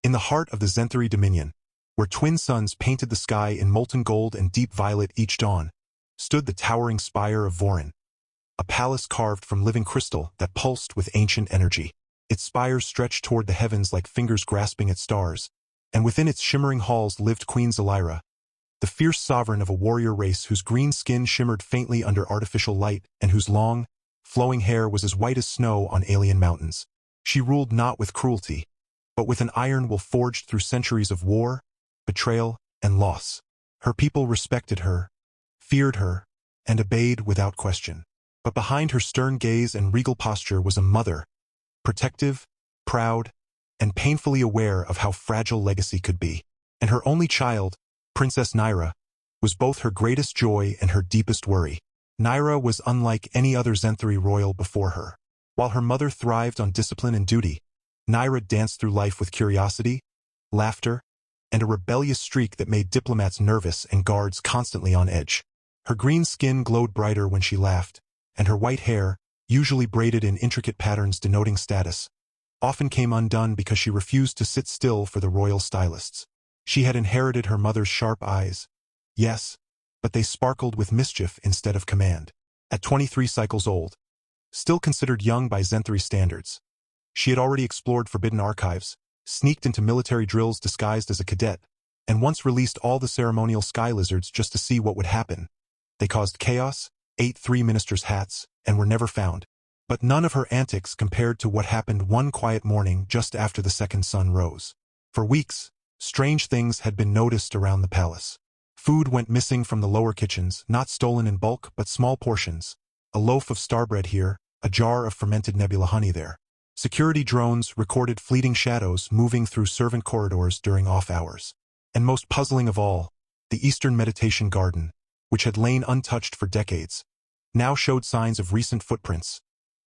In the heart of the Zenthari Dominion, where twin suns painted the sky in molten gold and deep violet each dawn, stood the towering spire of Vorin, a palace carved from living crystal that pulsed with ancient energy. Its spires stretched toward the heavens like fingers grasping at stars, and within its shimmering halls lived Queen Zalaira, the fierce sovereign of a warrior race whose green skin shimmered faintly under artificial light and whose long, flowing hair was as white as snow on alien mountains. She ruled not with cruelty, but with an iron will forged through centuries of war, betrayal, and loss. Her people respected her, feared her, and obeyed without question. But behind her stern gaze and regal posture was a mother, protective, proud, and painfully aware of how fragile legacy could be. And her only child, Princess Naira, was both her greatest joy and her deepest worry. Naira was unlike any other Zenthari royal before her. While her mother thrived on discipline and duty, Naira danced through life with curiosity, laughter, and a rebellious streak that made diplomats nervous and guards constantly on edge. Her green skin glowed brighter when she laughed, and her white hair, usually braided in intricate patterns denoting status, often came undone because she refused to sit still for the royal stylists. She had inherited her mother's sharp eyes, yes, but they sparkled with mischief instead of command. At 23 cycles old, still considered young by Zenthari standards, she had already explored forbidden archives, sneaked into military drills disguised as a cadet, and once released all the ceremonial sky lizards just to see what would happen. They caused chaos, ate 3 ministers' hats, and were never found. But none of her antics compared to what happened one quiet morning just after the second sun rose. For weeks, strange things had been noticed around the palace. Food went missing from the lower kitchens, not stolen in bulk but small portions. A loaf of starbread here, a jar of fermented nebula honey there. Security drones recorded fleeting shadows moving through servant corridors during off hours. And most puzzling of all, the Eastern Meditation Garden, which had lain untouched for decades, now showed signs of recent footprints.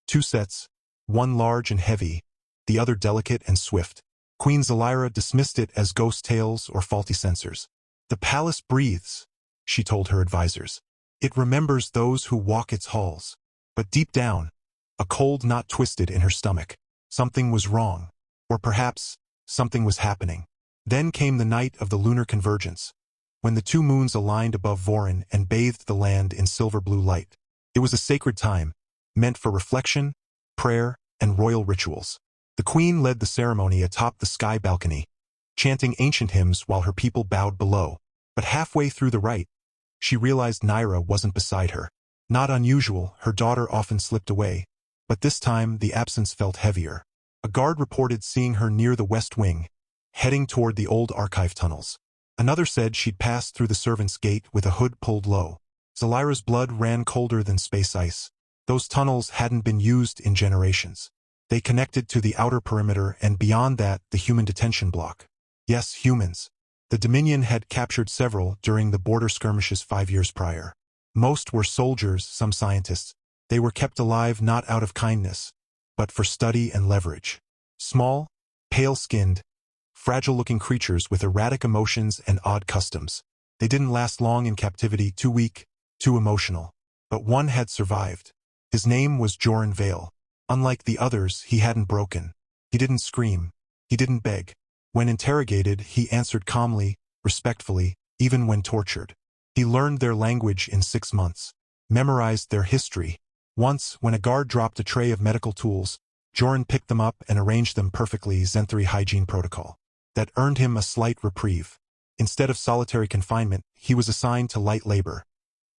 2 sets, one large and heavy, the other delicate and swift. Queen Zalaira dismissed it as ghost tales or faulty sensors. The palace breathes, she told her advisors. It remembers those who walk its halls. But deep down, a cold knot twisted in her stomach. Something was wrong. Or perhaps, something was happening. Then came the night of the lunar convergence, when the 2 moons aligned above Vorin and bathed the land in silver-blue light. It was a sacred time, meant for reflection, prayer, and royal rituals. The queen led the ceremony atop the sky balcony, chanting ancient hymns while her people bowed below. But halfway through the rite, she realized Naira wasn't beside her. Not unusual, her daughter often slipped away, but this time the absence felt heavier. A guard reported seeing her near the west wing, heading toward the old archive tunnels. Another said she'd passed through the servants' gate with a hood pulled low. Zalaira's blood ran colder than space ice. Those tunnels hadn't been used in generations. They connected to the outer perimeter and beyond that the human detention block. Yes, humans. The Dominion had captured several during the border skirmishes 5 years prior. Most were soldiers, some scientists. They were kept alive not out of kindness, but for study and leverage. Small, pale-skinned, fragile-looking creatures with erratic emotions and odd customs. They didn't last long in captivity, too weak, too emotional. But one had survived. His name was Joran Vale. Unlike the others, he hadn't broken. He didn't scream. He didn't beg. When interrogated, he answered calmly, respectfully, even when tortured. He learned their language in 6 months, memorized their history. Once, when a guard dropped a tray of medical tools, Joran picked them up and arranged them perfectly, Zenthari hygiene protocol. That earned him a slight reprieve. Instead of solitary confinement, he was assigned to light labor,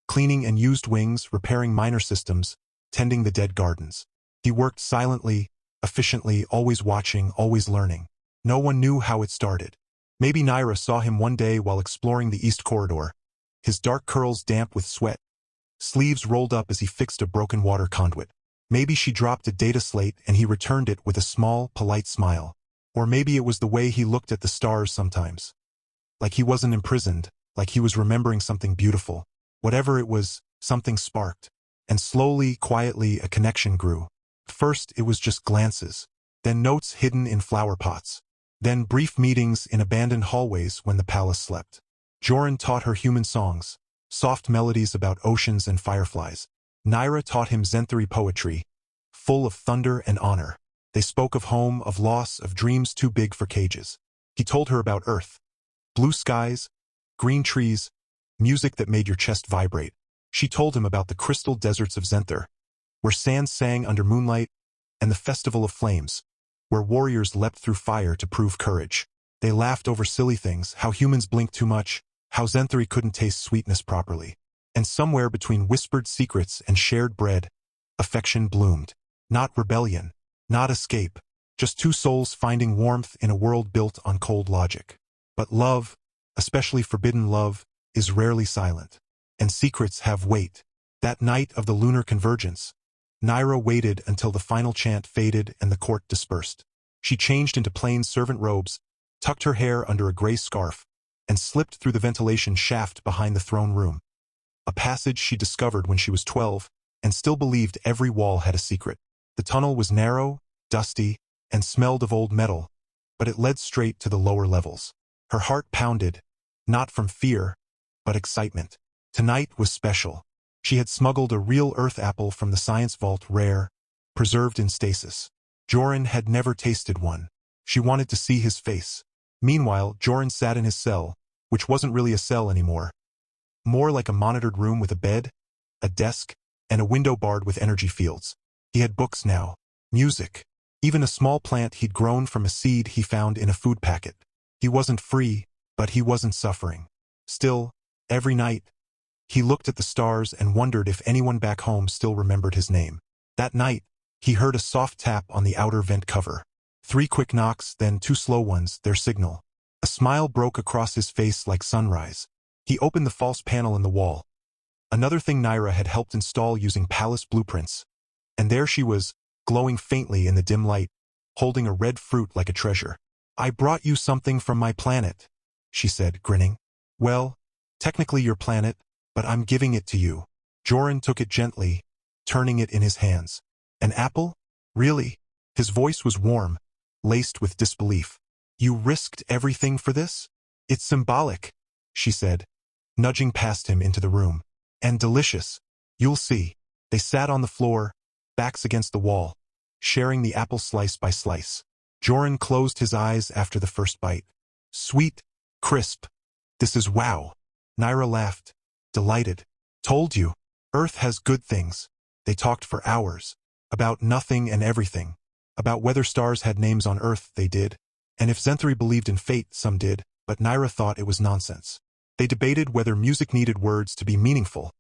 cleaning and used wings, repairing minor systems, tending the dead gardens. He worked silently, efficiently, always watching, always learning. No one knew how it started. Maybe Naira saw him one day while exploring the east corridor, his dark curls damp with sweat, sleeves rolled up as he fixed a broken water conduit. Maybe she dropped a data slate and he returned it with a small, polite smile. Or maybe it was the way he looked at the stars sometimes. Like he wasn't imprisoned, like he was remembering something beautiful. Whatever it was, something sparked. And slowly, quietly, a connection grew. First, it was just glances, then notes hidden in flower pots, then brief meetings in abandoned hallways when the palace slept. Joran taught her human songs, soft melodies about oceans and fireflies. Naira taught him Zenthari poetry, full of thunder and honor. They spoke of home, of loss, of dreams too big for cages. He told her about Earth. Blue skies, green trees, music that made your chest vibrate. She told him about the crystal deserts of Zenther, where sands sang under moonlight, and the Festival of Flames, where warriors leapt through fire to prove courage. They laughed over silly things, how humans blinked too much, how Zenthari couldn't taste sweetness properly. And somewhere between whispered secrets and shared bread, affection bloomed. Not rebellion, not escape, just two souls finding warmth in a world built on cold logic. But love, especially forbidden love, is rarely silent. And secrets have weight. That night of the lunar convergence, Naira waited until the final chant faded and the court dispersed. She changed into plain servant robes, tucked her hair under a gray scarf, and slipped through the ventilation shaft behind the throne room. A passage she discovered when she was 12, and still believed every wall had a secret. The tunnel was narrow, dusty, and smelled of old metal, but it led straight to the lower levels. Her heart pounded, not from fear, but excitement. Tonight was special. She had smuggled a real Earth apple from the science vault, rare, preserved in stasis. Joran had never tasted one. She wanted to see his face. Meanwhile, Joran sat in his cell, which wasn't really a cell anymore. More like a monitored room with a bed, a desk, and a window barred with energy fields. He had books now, music, even a small plant he'd grown from a seed he found in a food packet. He wasn't free, but he wasn't suffering. Still, every night, he looked at the stars and wondered if anyone back home still remembered his name. That night, he heard a soft tap on the outer vent cover. 3 quick knocks, then 2 slow ones, their signal. A smile broke across his face like sunrise. He opened the false panel in the wall. Another thing Naira had helped install using palace blueprints. And there she was, glowing faintly in the dim light, holding a red fruit like a treasure. "I brought you something from my planet," she said, grinning. "Well, technically your planet, but I'm giving it to you." Joran took it gently, turning it in his hands. "An apple? Really?" His voice was warm, laced with disbelief. "You risked everything for this?" "It's symbolic," she said, nudging past him into the room. "And delicious. You'll see." They sat on the floor, backs against the wall, sharing the apple slice by slice. Joran closed his eyes after the first bite. Sweet, crisp. "This is wow." Naira laughed, delighted. "Told you. Earth has good things." They talked for hours. About nothing and everything. About whether stars had names on Earth, they did. And if Zenthari believed in fate, some did, but Naira thought it was nonsense. They debated whether music needed words to be meaningful.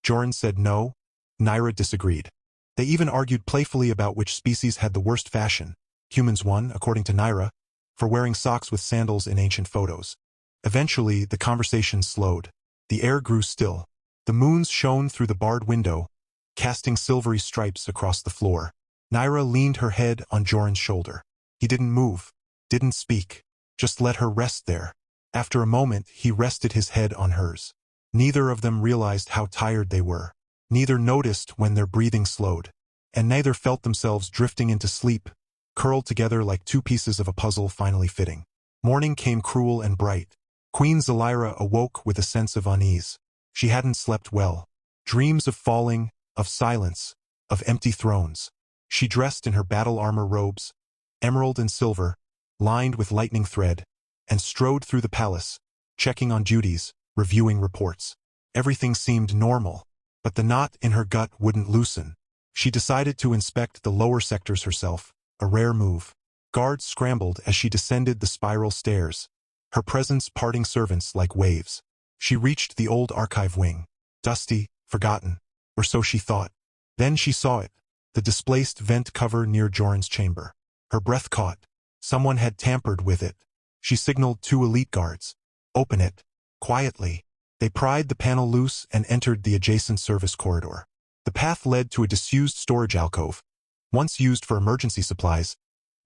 Joran said no. Naira disagreed. They even argued playfully about which species had the worst fashion. Humans won, according to Naira, for wearing socks with sandals in ancient photos. Eventually, the conversation slowed. The air grew still. The moons shone through the barred window, casting silvery stripes across the floor. Naira leaned her head on Joran's shoulder. He didn't move, didn't speak, just let her rest there. After a moment, he rested his head on hers. Neither of them realized how tired they were. Neither noticed when their breathing slowed. And neither felt themselves drifting into sleep, curled together like 2 pieces of a puzzle finally fitting. Morning came cruel and bright. Queen Zalaira awoke with a sense of unease. She hadn't slept well. Dreams of falling, of silence, of empty thrones. She dressed in her battle armor robes, emerald and silver, lined with lightning thread, and strode through the palace, checking on duties, reviewing reports. Everything seemed normal, but the knot in her gut wouldn't loosen. She decided to inspect the lower sectors herself, a rare move. Guards scrambled as she descended the spiral stairs, her presence parting servants like waves. She reached the old archive wing, dusty, forgotten, or so she thought. Then she saw it, the displaced vent cover near Joran's chamber. Her breath caught. Someone had tampered with it. She signaled 2 elite guards. "Open it." Quietly, they pried the panel loose and entered the adjacent service corridor. The path led to a disused storage alcove, once used for emergency supplies,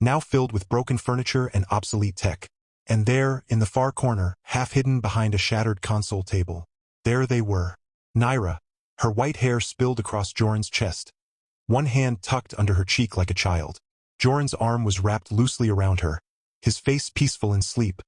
now filled with broken furniture and obsolete tech. And there, in the far corner, half hidden behind a shattered console table, there they were. Naira, her white hair spilled across Joran's chest, one hand tucked under her cheek like a child. Joran's arm was wrapped loosely around her, his face peaceful in sleep,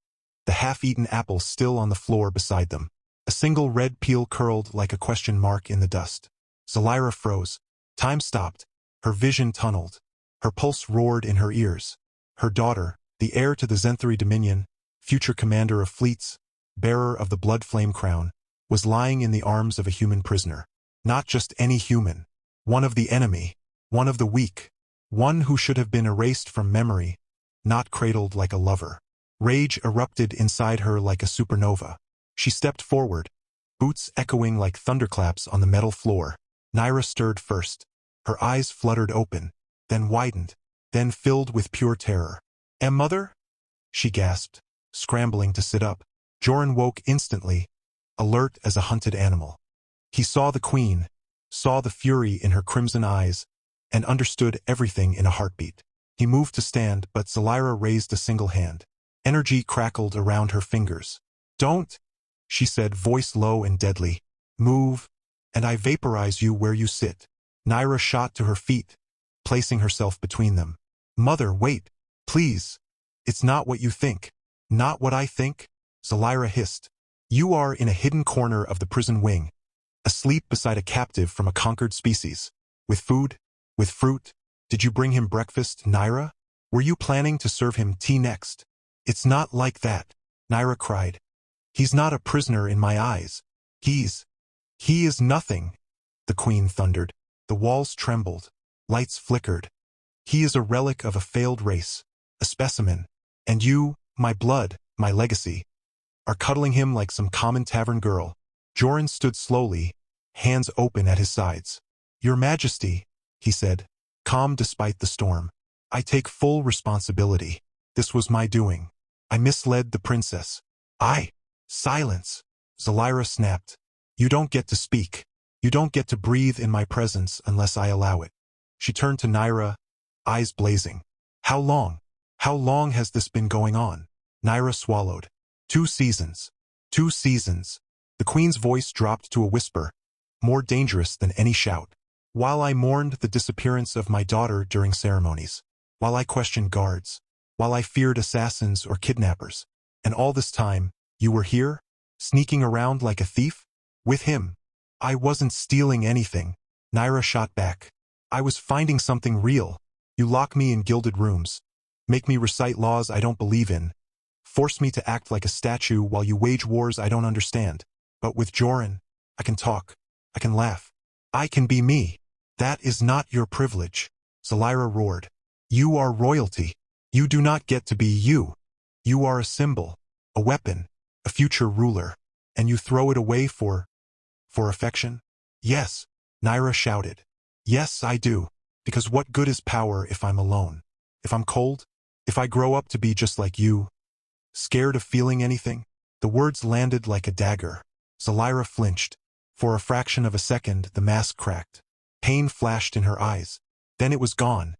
the half-eaten apple still on the floor beside them. A single red peel curled like a question mark in the dust. Zalaira froze. Time stopped. Her vision tunneled. Her pulse roared in her ears. Her daughter, the heir to the Zenthari dominion, future commander of fleets, bearer of the blood flame crown, was lying in the arms of a human prisoner. Not just any human. One of the enemy. One of the weak. One who should have been erased from memory, not cradled like a lover. Rage erupted inside her like a supernova. She stepped forward, boots echoing like thunderclaps on the metal floor. Naira stirred first. Her eyes fluttered open, then widened, then filled with pure terror. Mother? She gasped, scrambling to sit up. Joran woke instantly, alert as a hunted animal. He saw the queen, saw the fury in her crimson eyes, and understood everything in a heartbeat. He moved to stand, but Zalaira raised a single hand. Energy crackled around her fingers. Don't, she said, voice low and deadly. Move, and I vaporize you where you sit. Naira shot to her feet, placing herself between them. Mother, wait, please. It's not what you think. Not what I think, Zalaira hissed. You are in a hidden corner of the prison wing, asleep beside a captive from a conquered species. With food, with fruit. Did you bring him breakfast, Naira? Were you planning to serve him tea next? It's not like that, Naira cried. He's not a prisoner in my eyes. He is nothing, the queen thundered. The walls trembled. Lights flickered. He is a relic of a failed race, a specimen. And you, my blood, my legacy, are cuddling him like some common tavern girl. Joran stood slowly, hands open at his sides. Your Majesty, he said, calm despite the storm. I take full responsibility. This was my doing. I misled the princess. Silence, Zalaira snapped. You don't get to speak. You don't get to breathe in my presence unless I allow it. She turned to Naira, eyes blazing. How long? How long has this been going on? Naira swallowed. 2 seasons. 2 seasons. The queen's voice dropped to a whisper, more dangerous than any shout. While I mourned the disappearance of my daughter during ceremonies, while I questioned guards, while I feared assassins or kidnappers, and all this time, you were here, sneaking around like a thief? With him. I wasn't stealing anything, Naira shot back. I was finding something real. You lock me in gilded rooms, make me recite laws I don't believe in, force me to act like a statue while you wage wars I don't understand. But with Joran, I can talk, I can laugh, I can be me. That is not your privilege, Zalaira roared. You are royalty. You do not get to be you. You are a symbol, a weapon, a future ruler, and you throw it away for affection? Yes, Naira shouted. Yes, I do, because what good is power if I'm alone? If I'm cold? If I grow up to be just like you? Scared of feeling anything? The words landed like a dagger. Zalaira flinched. For a fraction of a second, the mask cracked. Pain flashed in her eyes. Then it was gone,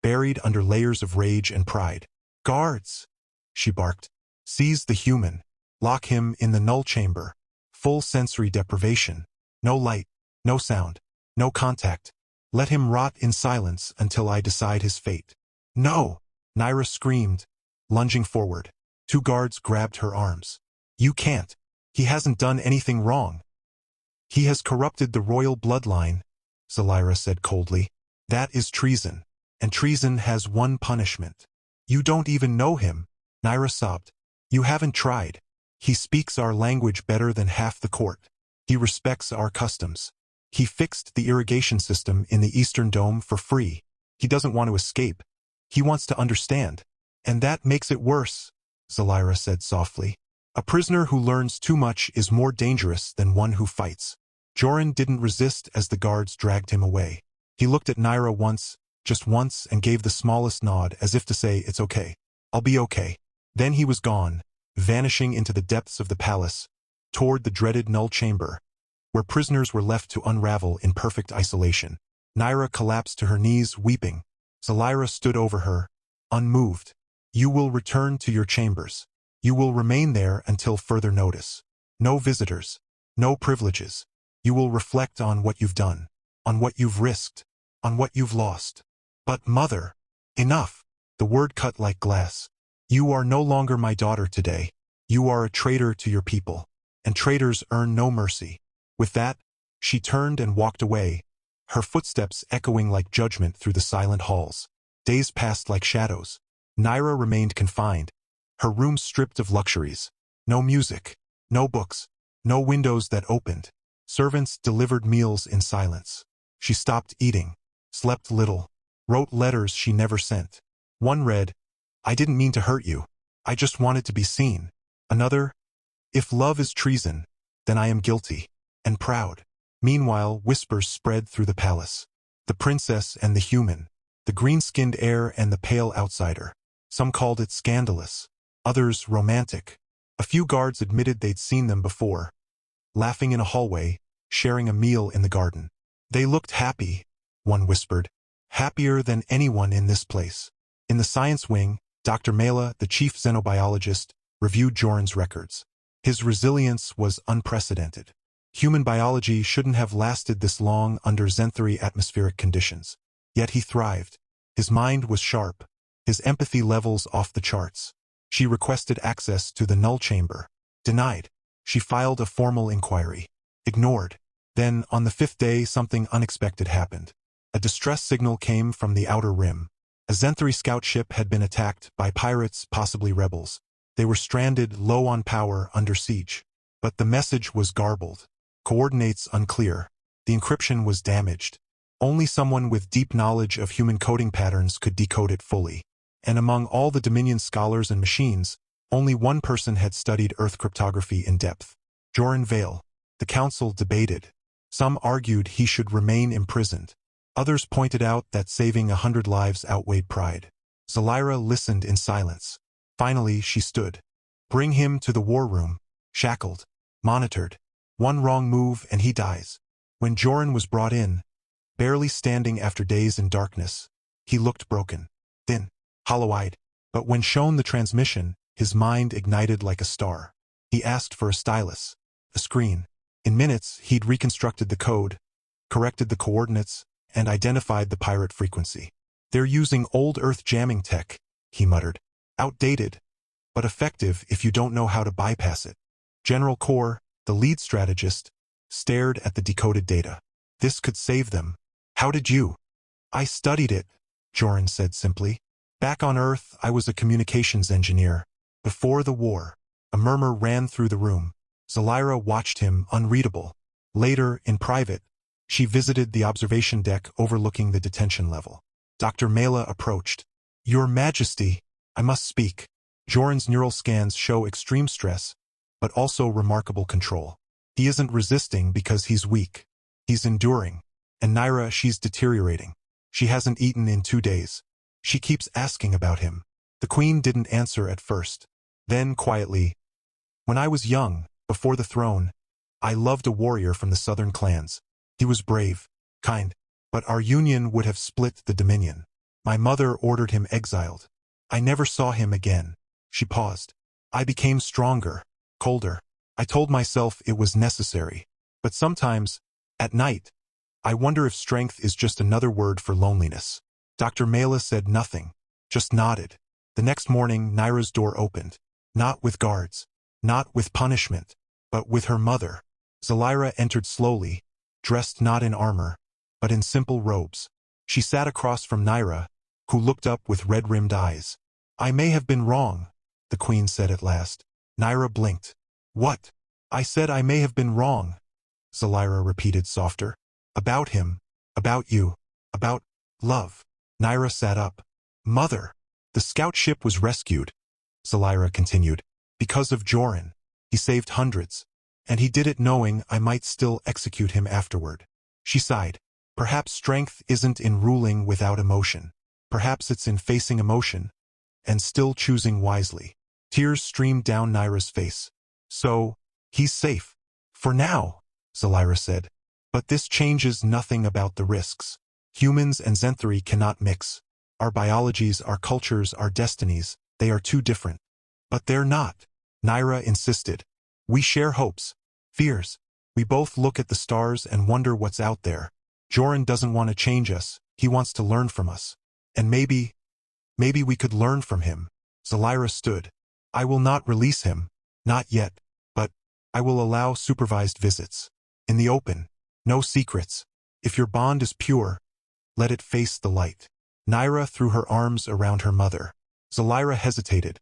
buried under layers of rage and pride. Guards, she barked. Seize the human. Lock him in the null chamber. Full sensory deprivation. No light, no sound, no contact. Let him rot in silence until I decide his fate. No! Naira screamed, lunging forward. 2 guards grabbed her arms. You can't. He hasn't done anything wrong. He has corrupted the royal bloodline, Zalaira said coldly. That is treason, and treason has one punishment. You don't even know him, Naira sobbed. You haven't tried. He speaks our language better than half the court. He respects our customs. He fixed the irrigation system in the Eastern Dome for free. He doesn't want to escape. He wants to understand. And that makes it worse, Zalaira said softly. A prisoner who learns too much is more dangerous than one who fights. Joran didn't resist as the guards dragged him away. He looked at Naira once, just once, and gave the smallest nod as if to say, it's okay. I'll be okay. Then he was gone, vanishing into the depths of the palace, toward the dreaded null chamber, where prisoners were left to unravel in perfect isolation. Naira collapsed to her knees, weeping. Zalaira stood over her, unmoved. You will return to your chambers. You will remain there until further notice. No visitors, no privileges. You will reflect on what you've done, on what you've risked, on what you've lost. But mother, enough. The word cut like glass. You are no longer my daughter today. You are a traitor to your people, and traitors earn no mercy. With that, she turned and walked away, her footsteps echoing like judgment through the silent halls. Days passed like shadows. Naira remained confined, Her room stripped of luxuries. No music, no books, no windows that opened. Servants delivered meals in silence. She stopped eating, slept little, wrote letters she never sent. One read, "I didn't mean to hurt you. I just wanted to be seen." Another, "If love is treason, then I am guilty and proud." Meanwhile, whispers spread through the palace. The princess and the human, the green-skinned heir and the pale outsider. Some called it scandalous, others romantic. A few guards admitted they'd seen them before, laughing in a hallway, sharing a meal in the garden. "They looked happy," one whispered, "happier than anyone in this place." In the science wing, Dr. Mela, the chief xenobiologist, reviewed Joran's records. His resilience was unprecedented. Human biology shouldn't have lasted this long under Xenthari atmospheric conditions. Yet he thrived. His mind was sharp, his empathy levels off the charts. She requested access to the null chamber. Denied. She filed a formal inquiry. Ignored. Then, on the 5th day, something unexpected happened. A distress signal came from the outer rim. A Xenthari scout ship had been attacked by pirates, possibly rebels. They were stranded, low on power, under siege. But the message was garbled. Coordinates unclear. The encryption was damaged. Only someone with deep knowledge of human coding patterns could decode it fully. And among all the Dominion scholars and machines, only one person had studied Earth cryptography in depth. Joran Vale. The council debated. Some argued he should remain imprisoned. Others pointed out that saving 100 lives outweighed pride. Zalaira listened in silence. Finally, she stood. "Bring him to the war room. Shackled. Monitored. One wrong move and he dies." When Joran was brought in, barely standing after days in darkness, he looked broken, thin, hollow-eyed. But when shown the transmission, his mind ignited like a star. He asked for a stylus, a screen. In minutes, he'd reconstructed the code, corrected the coordinates, and identified the pirate frequency. "They're using old Earth jamming tech," he muttered. "Outdated, but effective if you don't know how to bypass it." General Core, the lead strategist, stared at the decoded data. "This could save them." "How did you?" "I studied it," Joran said simply. "Back on Earth, I was a communications engineer. Before the war." A murmur ran through the room. Zalaira watched him, unreadable. Later, in private, she visited the observation deck overlooking the detention level. Dr. Mela approached. "Your Majesty, I must speak." Joran's neural scans show extreme stress, but also remarkable control. He isn't resisting because he's weak. He's enduring. And Naira, she's deteriorating. She hasn't eaten in 2 days. She keeps asking about him. The Queen didn't answer at first. Then, quietly, "When I was young, before the throne, I loved a warrior from the southern clans. He was brave, kind, but our union would have split the Dominion. My mother ordered him exiled. I never saw him again." She paused. "I became stronger, colder. I told myself it was necessary. But sometimes, at night, I wonder if strength is just another word for loneliness." Dr. Mela said nothing, just nodded. The next morning, Naira's door opened. Not with guards, not with punishment, but with her mother. Zalaira entered slowly, dressed not in armor, but in simple robes. She sat across from Naira, who looked up with red-rimmed eyes. "I may have been wrong," the Queen said at last. Naira blinked. "What?" "I said I may have been wrong," Zalaira repeated softer. "About him, about you, about love." Naira sat up. "Mother, the scout ship was rescued," Zalaira continued, "because of Joran. He saved hundreds, and he did it knowing I might still execute him afterward." She sighed. "Perhaps strength isn't in ruling without emotion. Perhaps it's in facing emotion, and still choosing wisely." Tears streamed down Naira's face. "So, he's safe. For now," Zalaira said. "But this changes nothing about the risks. Humans and Xenthari cannot mix. Our biologies, our cultures, our destinies, they are too different." "But they're not," Naira insisted. "We share hopes, fears. We both look at the stars and wonder what's out there. Joran doesn't want to change us, he wants to learn from us. And maybe we could learn from him." Zalaira stood. "I will not release him, not yet, but I will allow supervised visits. In the open, no secrets. If your bond is pure, let it face the light." Naira threw her arms around her mother. Zalaira hesitated.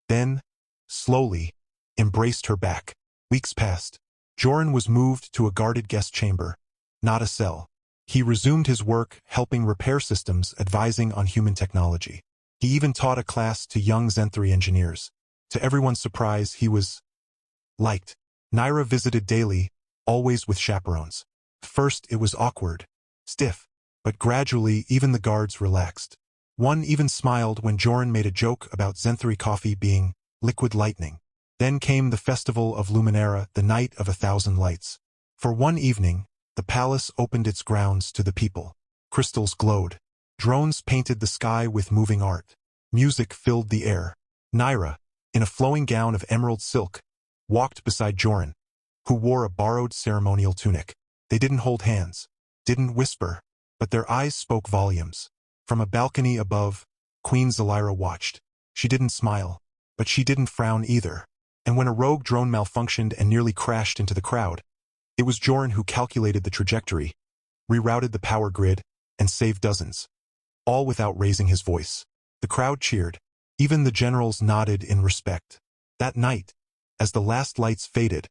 Then, slowly, embraced her back. Weeks passed. Joran was moved to a guarded guest chamber, not a cell. He resumed his work helping repair systems, advising on human technology. He even taught a class to young Zen-3 engineers. To everyone's surprise, he was liked. Naira visited daily, always with chaperones. First, it was awkward, stiff, but gradually even the guards relaxed. One even smiled when Joran made a joke about Zen-3 coffee being liquid lightning. Then came the festival of Luminara, the night of 1,000 lights. For one evening, the palace opened its grounds to the people. Crystals glowed. Drones painted the sky with moving art. Music filled the air. Naira, in a flowing gown of emerald silk, walked beside Joran, who wore a borrowed ceremonial tunic. They didn't hold hands, didn't whisper, but their eyes spoke volumes. From a balcony above, Queen Zalaira watched. She didn't smile, but she didn't frown either. And when a rogue drone malfunctioned and nearly crashed into the crowd, it was Joran who calculated the trajectory, rerouted the power grid, and saved dozens. All without raising his voice. The crowd cheered. Even the generals nodded in respect. That night, as the last lights faded,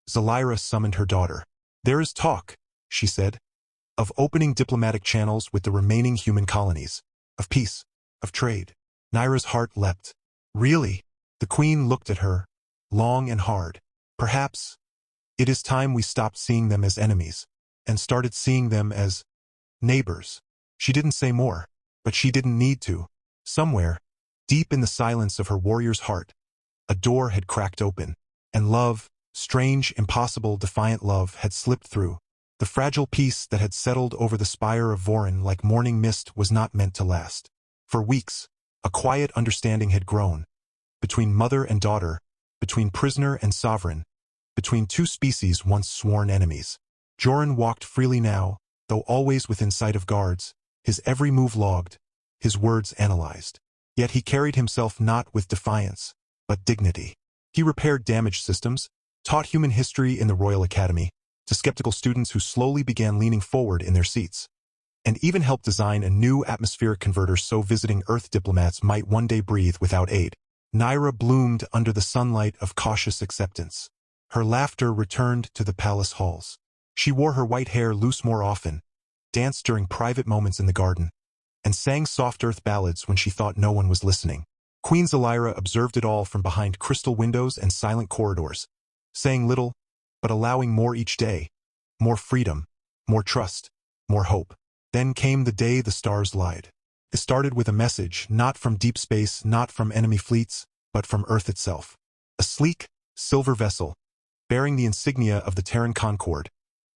Zalaira summoned her daughter. "There is talk," she said, "of opening diplomatic channels with the remaining human colonies, of peace, of trade." Naira's heart leapt. "Really?" The queen looked at her, long and hard. "Perhaps it is time we stopped seeing them as enemies, and started seeing them as neighbors." She didn't say more, but she didn't need to. Somewhere, deep in the silence of her warrior's heart, a door had cracked open, and love, strange, impossible, defiant love, had slipped through. The fragile peace that had settled over the spire of Vorin like morning mist was not meant to last. For weeks, a quiet understanding had grown. Between mother and daughter, between prisoner and sovereign, between two species once sworn enemies. Joran walked freely now, though always within sight of guards, his every move logged, his words analyzed. Yet he carried himself not with defiance, but dignity. He repaired damaged systems, taught human history in the Royal Academy, to skeptical students who slowly began leaning forward in their seats, and even helped design a new atmospheric converter so visiting Earth diplomats might one day breathe without aid. Naira bloomed under the sunlight of cautious acceptance. Her laughter returned to the palace halls. She wore her white hair loose more often, danced during private moments in the garden, and sang soft earth ballads when she thought no one was listening. Queen Zalaira observed it all from behind crystal windows and silent corridors, saying little, but allowing more each day. More freedom, more trust, more hope. Then came the day the stars lied. It started with a message, not from deep space, not from enemy fleets, but from Earth itself. A sleek, silver vessel, bearing the insignia of the Terran Concord,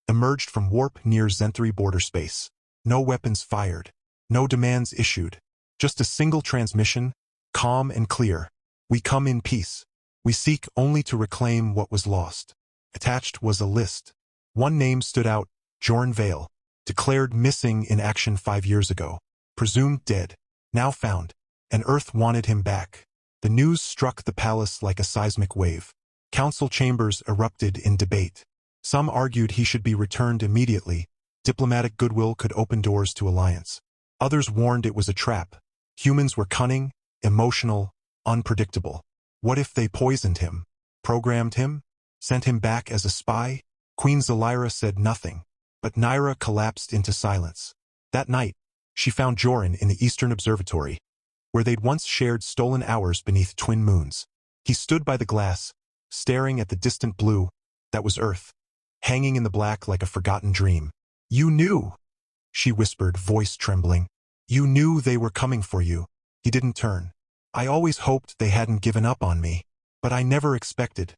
emerged from warp near Zen-3 border space. No weapons fired, no demands issued, just a single transmission, calm and clear. "We come in peace. We seek only to reclaim what was lost." Attached was a list. One name stood out, Joran Vale, declared missing in action 5 years ago, presumed dead, now found, and Earth wanted him back. The news struck the palace like a seismic wave. Council chambers erupted in debate. Some argued he should be returned immediately. Diplomatic goodwill could open doors to alliance. Others warned it was a trap. Humans were cunning, emotional, unpredictable. What if they poisoned him, programmed him, sent him back as a spy? Queen Zalaira said nothing, but Naira collapsed into silence. That night, she found Joran in the Eastern Observatory, where they'd once shared stolen hours beneath twin moons. He stood by the glass, staring at the distant blue, that was Earth, hanging in the black like a forgotten dream. "You knew," she whispered, voice trembling. "You knew they were coming for you." He didn't turn. "I always hoped they hadn't given up on me, but I never expected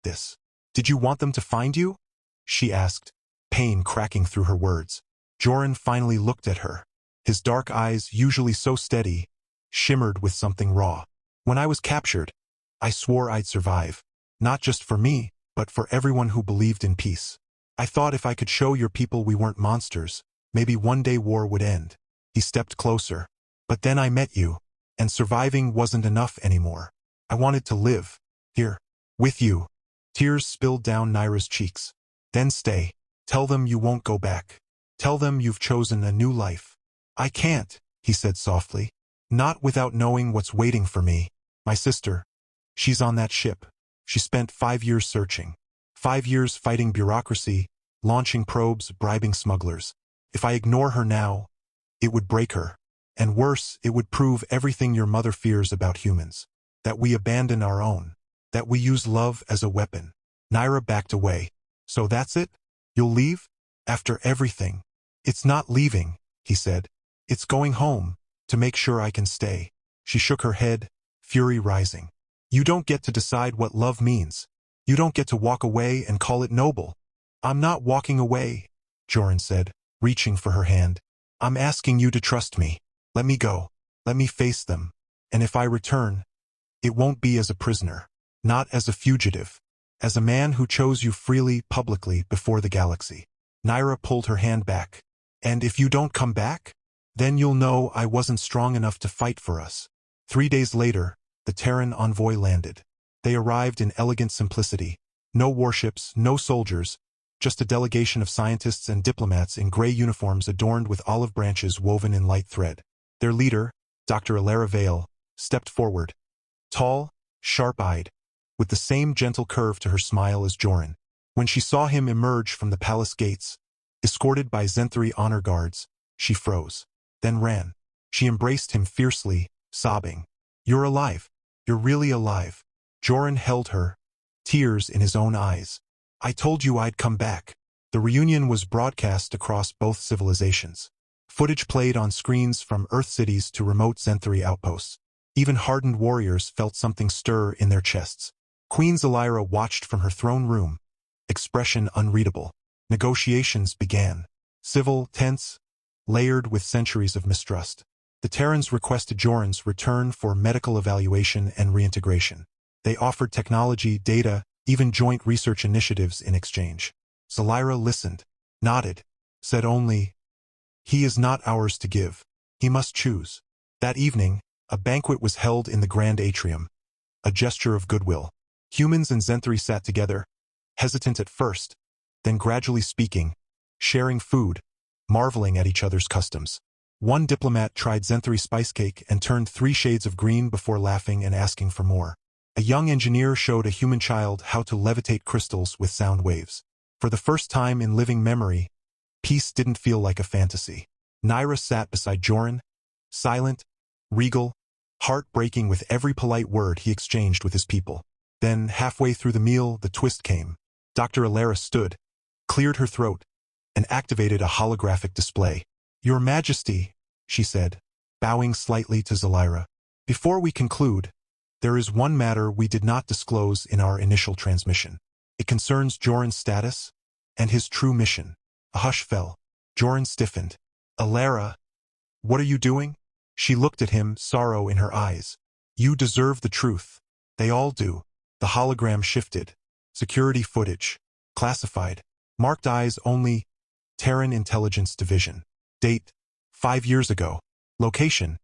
this." "Did you want them to find you?" she asked, pain cracking through her words. Joran finally looked at her. His dark eyes, usually so steady, shimmered with something raw. "When I was captured, I swore I'd survive. Not just for me, but for everyone who believed in peace. I thought if I could show your people we weren't monsters, maybe one day war would end." He stepped closer. "But then I met you, and surviving wasn't enough anymore. I wanted to live, here, with you." Tears spilled down Naira's cheeks. "Then stay. Tell them you won't go back. Tell them you've chosen a new life." "I can't," he said softly. "Not without knowing what's waiting for me. My sister, She's on that ship. She spent 5 years searching. 5 years fighting bureaucracy, launching probes, bribing smugglers. If I ignore her now, it would break her. And worse, it would prove everything your mother fears about humans. That we abandon our own. That we use love as a weapon. Naira backed away. So that's it? You'll leave? After everything? It's not leaving, he said. It's going home, to make sure I can stay. She shook her head, fury rising. You don't get to decide what love means. You don't get to walk away and call it noble. I'm not walking away, Joran said, reaching for her hand. I'm asking you to trust me. Let me go. Let me face them. And if I return, it won't be as a prisoner. Not as a fugitive. As a man who chose you freely, publicly, before the galaxy. Naira pulled her hand back. And if you don't come back? Then you'll know I wasn't strong enough to fight for us. 3 days later, the Terran envoy landed. They arrived in elegant simplicity. No warships, no soldiers, just a delegation of scientists and diplomats in gray uniforms adorned with olive branches woven in light thread. Their leader, Dr. Alara Vale, stepped forward. Tall, sharp-eyed, with the same gentle curve to her smile as Joran. When she saw him emerge from the palace gates, escorted by Zenthari honor guards, she froze, then ran. She embraced him fiercely, sobbing. You're alive. You're really alive. Joran held her, tears in his own eyes. I told you I'd come back. The reunion was broadcast across both civilizations. Footage played on screens from Earth cities to remote Zenthari outposts. Even hardened warriors felt something stir in their chests. Queen Zelira watched from her throne room, expression unreadable. Negotiations began. Civil, tense, layered with centuries of mistrust. The Terrans requested Joran's return for medical evaluation and reintegration. They offered technology, data, even joint research initiatives in exchange. Zelira listened, nodded, said only, he is not ours to give. He must choose. That evening, a banquet was held in the grand atrium. A gesture of goodwill. Humans and Zenthari sat together, hesitant at first, then gradually speaking, sharing food, marveling at each other's customs. One diplomat tried Zenthari spice cake and turned 3 shades of green before laughing and asking for more. A young engineer showed a human child how to levitate crystals with sound waves. For the first time in living memory, peace didn't feel like a fantasy. Naira sat beside Joran, silent, regal, heart-breaking with every polite word he exchanged with his people. Then, halfway through the meal, the twist came. Dr. Alara stood, cleared her throat, and activated a holographic display. Your Majesty, she said, bowing slightly to Zelira. Before we conclude, there is one matter we did not disclose in our initial transmission. It concerns Joran's status and his true mission. A hush fell. Joran stiffened. Alara, what are you doing? She looked at him, sorrow in her eyes. You deserve the truth. They all do. The hologram shifted. Security footage. Classified. Marked eyes only. Terran Intelligence Division. Date, 5 years ago. Location,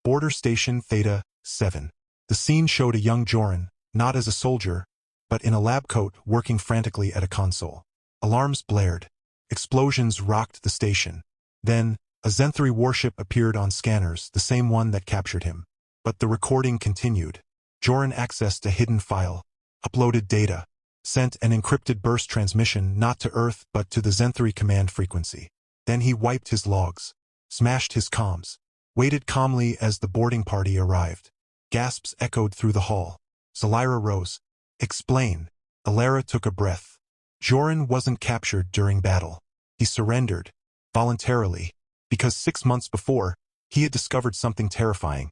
Border Station Theta 7. The scene showed a young Joran, not as a soldier, but in a lab coat working frantically at a console. Alarms blared. Explosions rocked the station. Then, a Zenthari warship appeared on scanners, the same one that captured him. But the recording continued. Joran accessed a hidden file, uploaded data, sent an encrypted burst transmission not to Earth but to the Zenthari command frequency. Then he wiped his logs, smashed his comms, waited calmly as the boarding party arrived. Gasps echoed through the hall. Zelira rose. Explain. Alara took a breath. Joran wasn't captured during battle. He surrendered, voluntarily, because 6 months before, he had discovered something terrifying.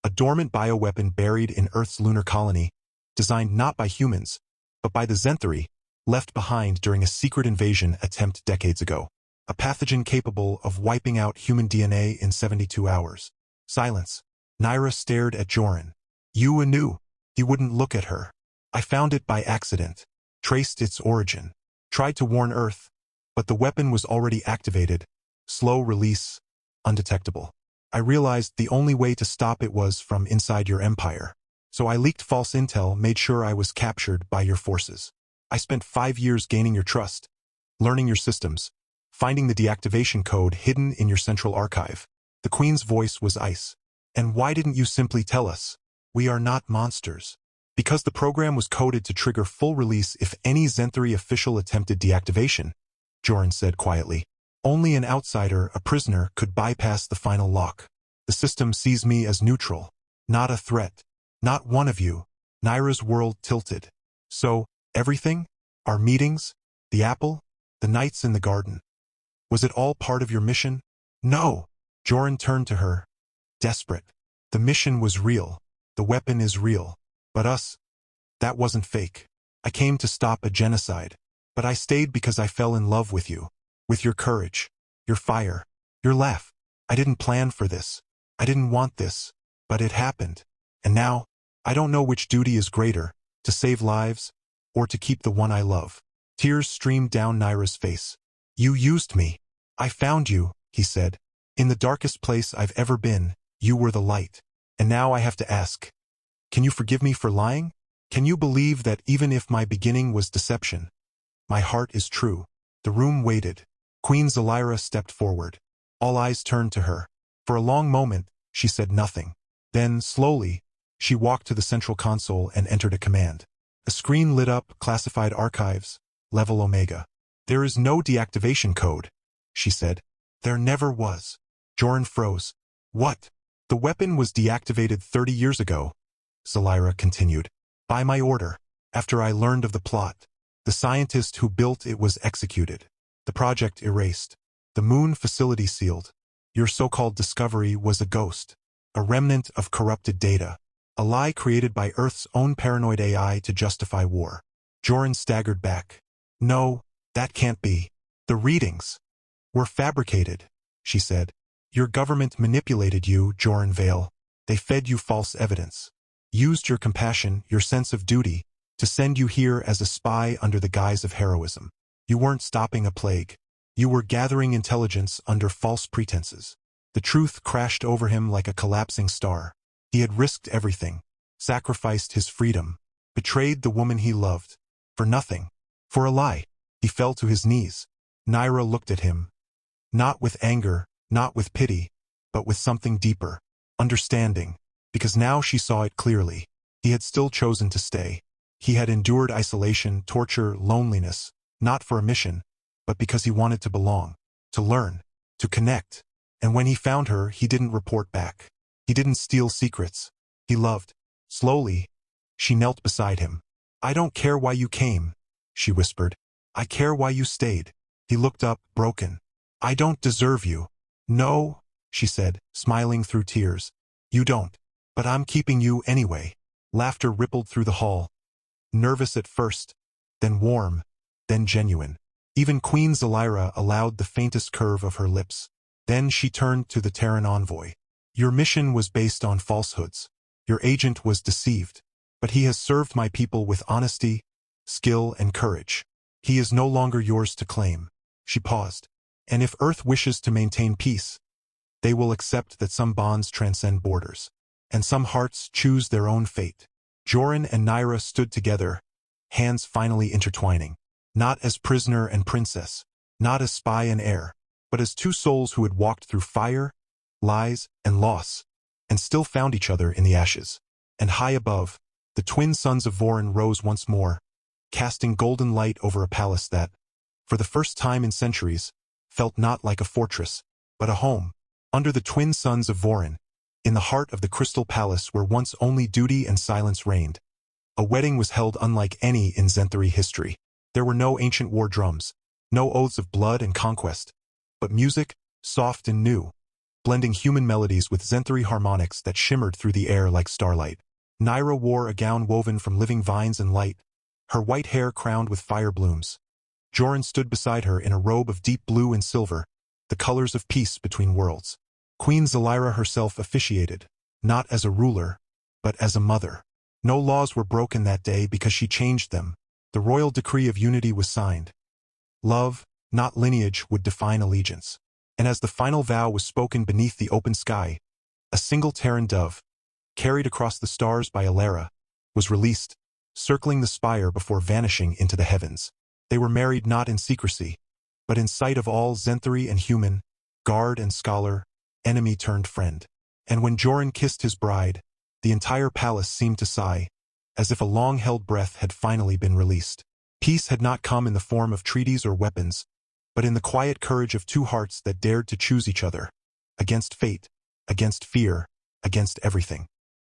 A dormant bioweapon buried in Earth's lunar colony, designed not by humans, but by the Zenthari, left behind during a secret invasion attempt decades ago. A pathogen capable of wiping out human DNA in 72 hours. Silence. Naira stared at Joran. You knew. He wouldn't look at her. I found it by accident. Traced its origin. Tried to warn Earth, but the weapon was already activated. Slow release. Undetectable. I realized the only way to stop it was from inside your empire. So I leaked false intel, made sure I was captured by your forces. I spent 5 years gaining your trust, learning your systems, finding the deactivation code hidden in your central archive. The Queen's voice was ice. And why didn't you simply tell us? We are not monsters. Because the program was coded to trigger full release if any Zenthari official attempted deactivation, Joran said quietly. Only an outsider, a prisoner, could bypass the final lock. The system sees me as neutral, not a threat. Not one of you. Naira's world tilted. So, everything? Our meetings? The apple? The nights in the garden? Was it all part of your mission? No. Joran turned to her, desperate. The mission was real. The weapon is real. But us? That wasn't fake. I came to stop a genocide. But I stayed because I fell in love with you. With your courage. Your fire. Your laugh. I didn't plan for this. I didn't want this. But it happened. And now, I don't know which duty is greater, to save lives, or to keep the one I love. Tears streamed down Naira's face. You used me. I found you, he said. In the darkest place I've ever been, you were the light. And now I have to ask, can you forgive me for lying? Can you believe that even if my beginning was deception, my heart is true? The room waited. Queen Zelira stepped forward. All eyes turned to her. For a long moment, she said nothing. Then, slowly, she walked to the central console and entered a command. A screen lit up, classified archives, level Omega. There is no deactivation code, she said. There never was. Joran froze. What? The weapon was deactivated 30 years ago, Zelira continued. By my order, after I learned of the plot. The scientist who built it was executed. The project erased. The moon facility sealed. Your so-called discovery was a ghost. A remnant of corrupted data. A lie created by Earth's own paranoid AI to justify war. Joran staggered back. No, that can't be. The readings were fabricated, she said. Your government manipulated you, Joran Vale. They fed you false evidence. Used your compassion, your sense of duty, to send you here as a spy under the guise of heroism. You weren't stopping a plague. You were gathering intelligence under false pretenses. The truth crashed over him like a collapsing star. He had risked everything, sacrificed his freedom, betrayed the woman he loved. For nothing. For a lie. He fell to his knees. Naira looked at him. Not with anger, not with pity, but with something deeper. Understanding. Because now she saw it clearly. He had still chosen to stay. He had endured isolation, torture, loneliness, not for a mission, but because he wanted to belong, to learn, to connect. And when he found her, he didn't report back. He didn't steal secrets. He loved. Slowly, she knelt beside him. I don't care why you came, she whispered. I care why you stayed. He looked up, broken. I don't deserve you. No, she said, smiling through tears. You don't. But I'm keeping you anyway. Laughter rippled through the hall. Nervous at first, then warm, then genuine. Even Queen Zelira allowed the faintest curve of her lips. Then she turned to the Terran envoy. Your mission was based on falsehoods. Your agent was deceived. But he has served my people with honesty, skill, and courage. He is no longer yours to claim. She paused. And if Earth wishes to maintain peace, they will accept that some bonds transcend borders. And some hearts choose their own fate. Joran and Naira stood together, hands finally intertwining. Not as prisoner and princess, not as spy and heir, but as two souls who had walked through fire, lies, and loss, and still found each other in the ashes. And high above, the twin sons of Vorin rose once more, casting golden light over a palace that, for the first time in centuries, felt not like a fortress, but a home. Under the twin sons of Vorin, in the heart of the Crystal Palace where once only duty and silence reigned, a wedding was held unlike any in Zenthari history. There were no ancient war drums, no oaths of blood and conquest, but music, soft and new, blending human melodies with Zenthari harmonics that shimmered through the air like starlight. Naira wore a gown woven from living vines and light, her white hair crowned with fire blooms. Joran stood beside her in a robe of deep blue and silver, the colors of peace between worlds. Queen Zelira herself officiated, not as a ruler, but as a mother. No laws were broken that day because she changed them. The royal decree of unity was signed. Love, not lineage, would define allegiance. And as the final vow was spoken beneath the open sky, a single Terran dove, carried across the stars by Alara, was released, circling the spire before vanishing into the heavens. They were married not in secrecy, but in sight of all Zenthari and human, guard and scholar, enemy turned friend. And when Joran kissed his bride, the entire palace seemed to sigh, as if a long-held breath had finally been released. Peace had not come in the form of treaties or weapons, but in the quiet courage of two hearts that dared to choose each other, against fate, against fear, against everything.